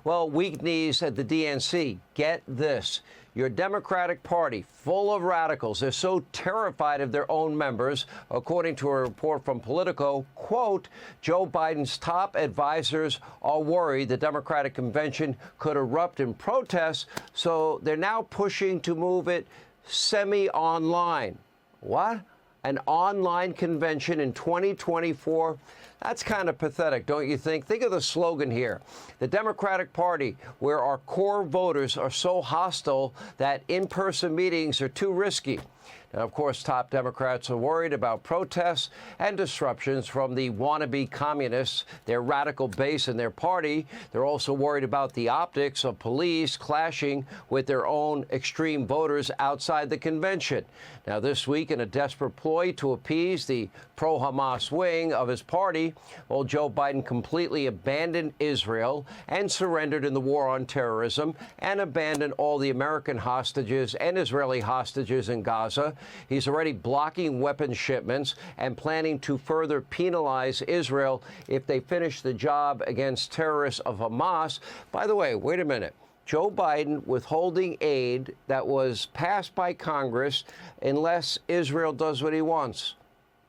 Well, weak knees at the DNC. Get this. Your Democratic Party, full of radicals, they're so terrified of their own members, according to a report from Politico, quote, Joe Biden's top advisors are worried the Democratic convention could erupt in protests, so they're now pushing to move it semi-online. What? An online convention in 2024? That's kind of pathetic, don't you think? Think of the slogan here. The Democratic Party, where our core voters are so hostile that in-person meetings are too risky. Now, of course, top Democrats are worried about protests and disruptions from the wannabe communists, their radical base in their party. They're also worried about the optics of police clashing with their own extreme voters outside the convention. Now, this week, in a desperate ploy to appease the pro-Hamas wing of his party, well, Joe Biden completely abandoned Israel and surrendered in the war on terrorism and abandoned all the American hostages and Israeli hostages in Gaza. He's already blocking weapons shipments and planning to further penalize Israel if they finish the job against terrorists of Hamas. By the way, wait a minute. Joe Biden withholding aid that was passed by Congress unless Israel does what he wants.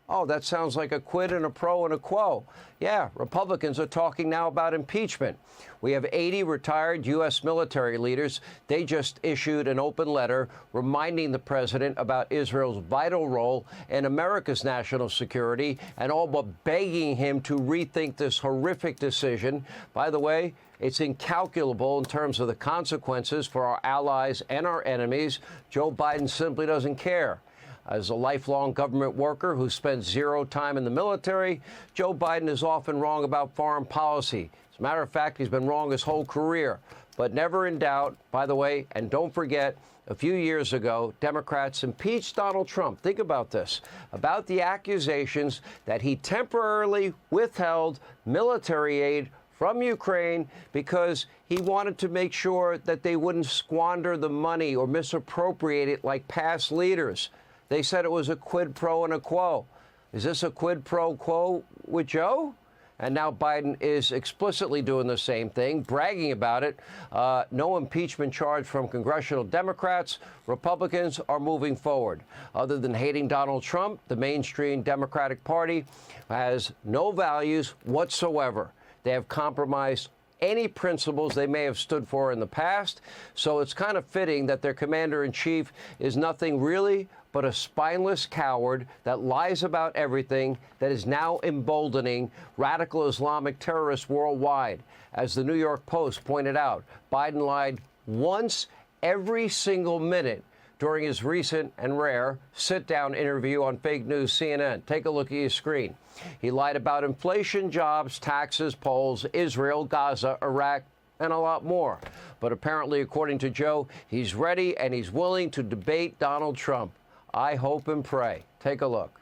Oh, that sounds like a quid and a pro and a quo. Yeah, Republicans are talking now about impeachment. We have 80 retired U.S. military leaders. They just issued an open letter reminding the president about Israel's vital role in America's national security and all but begging him to rethink this horrific decision. By the way, it's incalculable in terms of the consequences for our allies and our enemies. Joe Biden simply doesn't care. As a lifelong government worker who spent zero time in the military, Joe Biden is often wrong about foreign policy. As a matter of fact, he's been wrong his whole career. But never in doubt, by the way, and don't forget, a few years ago, Democrats impeached Donald Trump. Think about this, about the accusations that he temporarily withheld military aid from Ukraine because he wanted to make sure that they wouldn't squander the money or misappropriate it like past leaders. They said it was a quid pro and a quo. Is this a quid pro quo with Joe? And now Biden is explicitly doing the same thing, bragging about it. No impeachment charge from congressional Democrats. Republicans are moving forward. Other than hating Donald Trump, the mainstream Democratic Party has no values whatsoever. They have compromised any principles they may have stood for in the past. So it's kind of fitting that their commander-in-chief is nothing really but a spineless coward that lies about everything, that is now emboldening radical Islamic terrorists worldwide. As the New York Post pointed out, Biden lied once every single minute during his recent and rare sit-down interview on fake news CNN. Take a look at your screen. He lied about inflation, jobs, taxes, polls, Israel, Gaza, Iraq, and a lot more. But apparently, according to Joe, he's ready and he's willing to debate Donald Trump. I hope and pray. Take a look.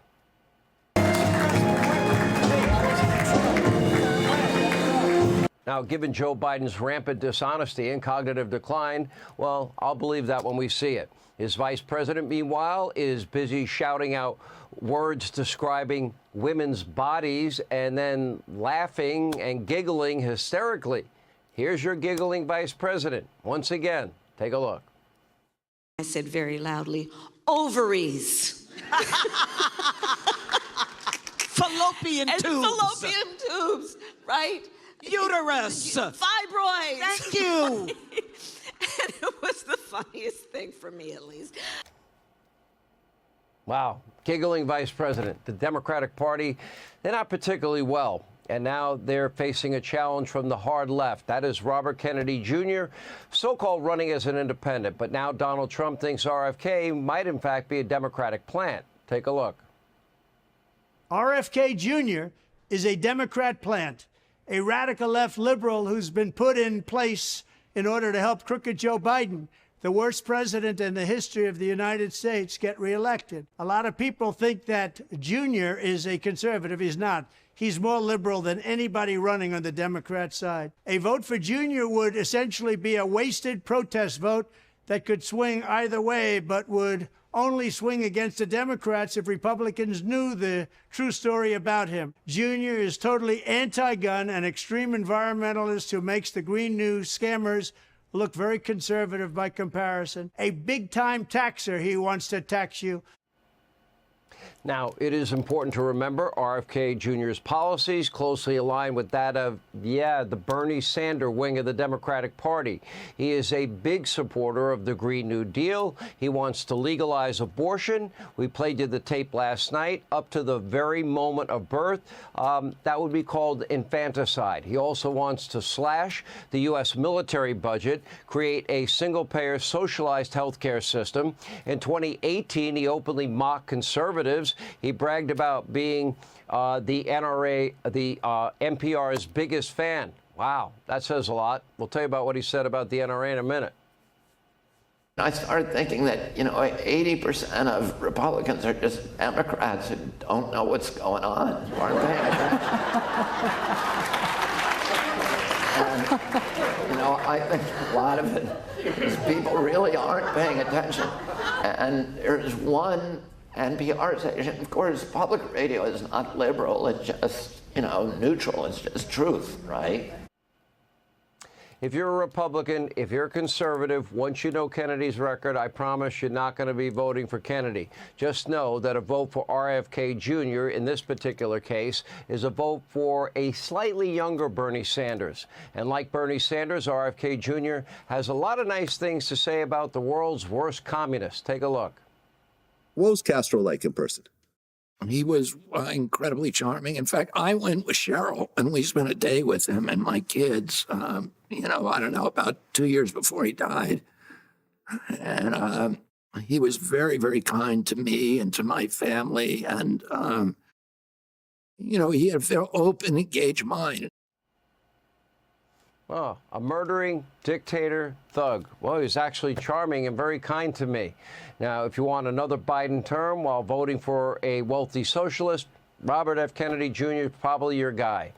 Now, given Joe Biden's rampant dishonesty and cognitive decline, well, I'll believe that when we see it. His vice president, meanwhile, is busy shouting out words describing women's bodies and then laughing and giggling hysterically. Here's your giggling vice president. Once again, take a look. I said very loudly, ovaries. Fallopian tubes. Fallopian tubes, right? Uterus. Fibroids. Thank you. And it was the funniest thing for me, at least. Wow. Giggling vice president. The Democratic Party, they're not particularly well. And now they're facing a challenge from the hard left. That is Robert Kennedy Jr., so-called running as an independent. But now Donald Trump thinks RFK might, in fact, be a Democratic plant. Take a look. RFK Jr. is a Democrat plant, a radical left liberal who's been put in place in order to help crooked Joe Biden, the worst president in the history of the United States, get reelected. A lot of people think that Jr. is a conservative. He's not. He's more liberal than anybody running on the Democrat side. A vote for Jr. would essentially be a wasted protest vote that could swing either way, but would only swing against the Democrats if Republicans knew the true story about him. Jr. is totally anti-gun, an extreme environmentalist who makes the Green New scammers look very conservative by comparison. A big-time taxer, he wants to tax you. Now, it is important to remember RFK Jr.'s policies closely align with that of, the Bernie Sanders wing of the Democratic Party. He is a big supporter of the Green New Deal. He wants to legalize abortion. We played you the tape last night up to the very moment of birth. That would be called infanticide. He also wants to slash the U.S. military budget, create a single-payer socialized health care system. In 2018, he openly mocked conservatives. He bragged about being the NPR's biggest fan. Wow, that says a lot. We'll tell you about what he said about the NRA in a minute. I started thinking that, 80% of Republicans are just Democrats who don't know what's going on, who aren't paying attention. And, I think a lot of it is people really aren't paying attention. And there's one NPR station. Of course, public radio is not liberal. It's just, neutral. It's just truth, right? If you're a Republican, if you're a conservative, once you know Kennedy's record, I promise you're not going to be voting for Kennedy. Just know that a vote for RFK Jr. in this particular case is a vote for a slightly younger Bernie Sanders. And like Bernie Sanders, RFK Jr. has a lot of nice things to say about the world's worst communist. Take a look. What was Castro like in person? He was incredibly charming. In fact, I went with Cheryl, and we spent a day with him and my kids, I don't know, about 2 years before he died. And he was very, very kind to me and to my family. And, he had a very open, engaged mind. Oh, a murdering dictator thug. Well, he was actually charming and very kind to me. Now, if you want another Biden term while voting for a wealthy socialist, Robert F. Kennedy Jr. is probably your guy.